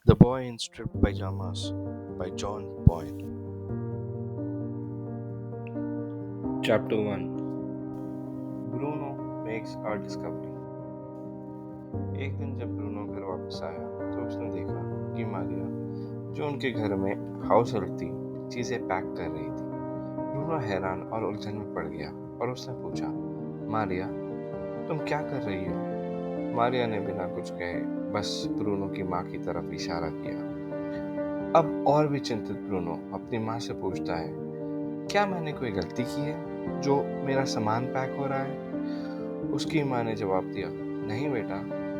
The Boy in Stripped Pajamas by John Boyle. Chapter 1. Bruno makes a discovery. एक दिन जब Bruno घर वापस आया तो उसने देखा कि मारिया, जो उनके घर में हाउस हेल्प थी, चीज़ें पैक कर रही थी। ब्रूनो हैरान और उलझन में पड़ गया और उसने पूछा, मारिया, तुम क्या कर रही हो? मारिया ने बिना कुछ कहे बस ब्रूनो की माँ की तरफ इशारा किया। अब और भी चिंतित ब्रूनो अपनी माँ से पूछता है, क्या मैंने कोई गलती की है जो मेरा सामान पैक हो रहा है? उसकी माँ ने जवाब दिया, नहीं बेटा,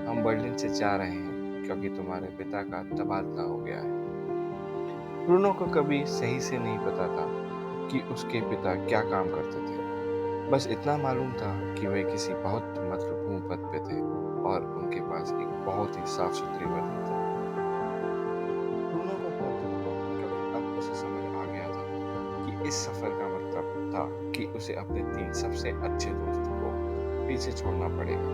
हम बर्लिन से जा रहे हैं क्योंकि तुम्हारे पिता का तबादला हो गया है। ब्रूनो को कभी सही से नहीं पता था कि उसके पिता क्या काम करते थे। बस इतना मालूम था कि वे किसी बहुत महत्वपूर्ण पद पे थे और उनके पास एक बहुत ही साफ सुथरी वर्दी थी। ब्रूनो को बहुत दुख हुआ क्योंकि अब उसे समझ आ गया था कि इस सफर का मतलब था कि उसे अपने 3 सबसे अच्छे दोस्तों को पीछे छोड़ना पड़ेगा।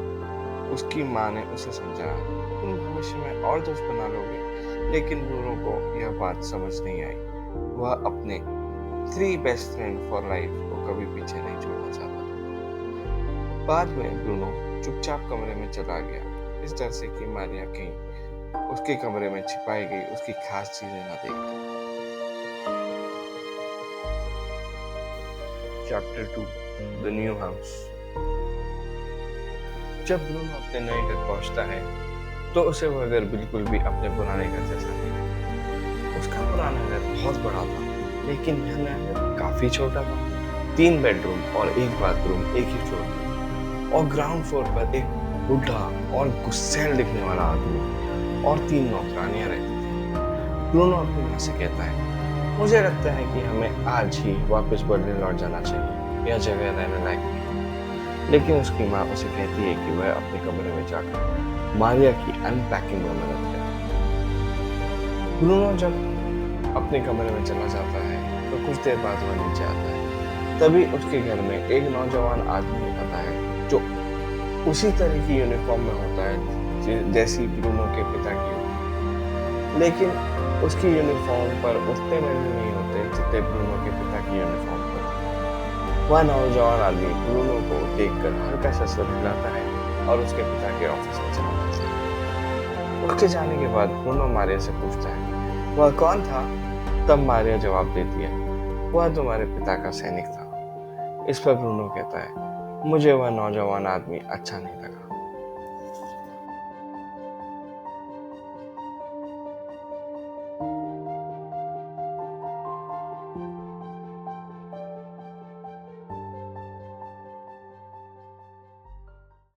उसकी माँ ने उसे समझाया, तुम भविष्य में और दोस्त बना लोगे, लेकिन ब्रूनो को यह बात समझ नहीं आई। वह अपने 3 बेस्ट फ्रेंड फॉर लाइफ को कभी पीछे नहीं छोड़ना चाहता था। बाद में ब्रूनो चुपचाप कमरे में चला गया, इस डर से कि मारिया कहीं उसके कमरे में छिपाई गई उसकी खास चीजें न देख ले। Chapter 2 the new house. जब ब्रूनो अपने नए घर पहुंचता है तो उसे वह घर बिल्कुल भी अपने पुराने घर जैसा नहीं लगता। उसका पुराना घर बहुत बड़ा था, लेकिन यह नया घर काफी छोटा था। 3 बेडरूम और 1 बाथरूम एक ही फ्लोर पर, और ग्राउंड फ्लोर पर एक बुढ़ा और गुस्सैल दिखने वाला आदमी और 3 नौकरानियां रहती थी। ब्रूनो अपनी माँ से कहता है, मुझे लगता है कि हमें आज ही वापस बर्लिन लौट जाना चाहिए, यह जगह रहने लायक नहीं। लेकिन उसकी माँ उसे कहती है कि वह अपने कमरे में जाकर मारिया की अनपैकिंग में मदद करे। ब्रूनो जब अपने कमरे में चला जाता है तो कुछ देर बाद वह नीचे आता है। तभी उसके घर में एक नौजवान आदमी आता है जो उसी तरह की यूनिफॉर्म में होता है जैसी ब्रूनो के पिता की होती, लेकिन उसकी यूनिफॉर्म पर उतने महंगे नहीं होते जितने ब्रूनो के पिता की यूनिफॉर्म पर। वह नौजवान आदमी ब्रूनो को देखकर हल्का सा सर हिलाता है और उसके पिता के ऑफिस में चला जाता है। उसके जाने के बाद ब्रूनो मारिया से पूछता है, वह कौन था? तब मारिया जवाब देती है, वह तुम्हारे पिता का सैनिक था। इस पर ब्रूनो कहता है, मुझे वह नौजवान आदमी अच्छा नहीं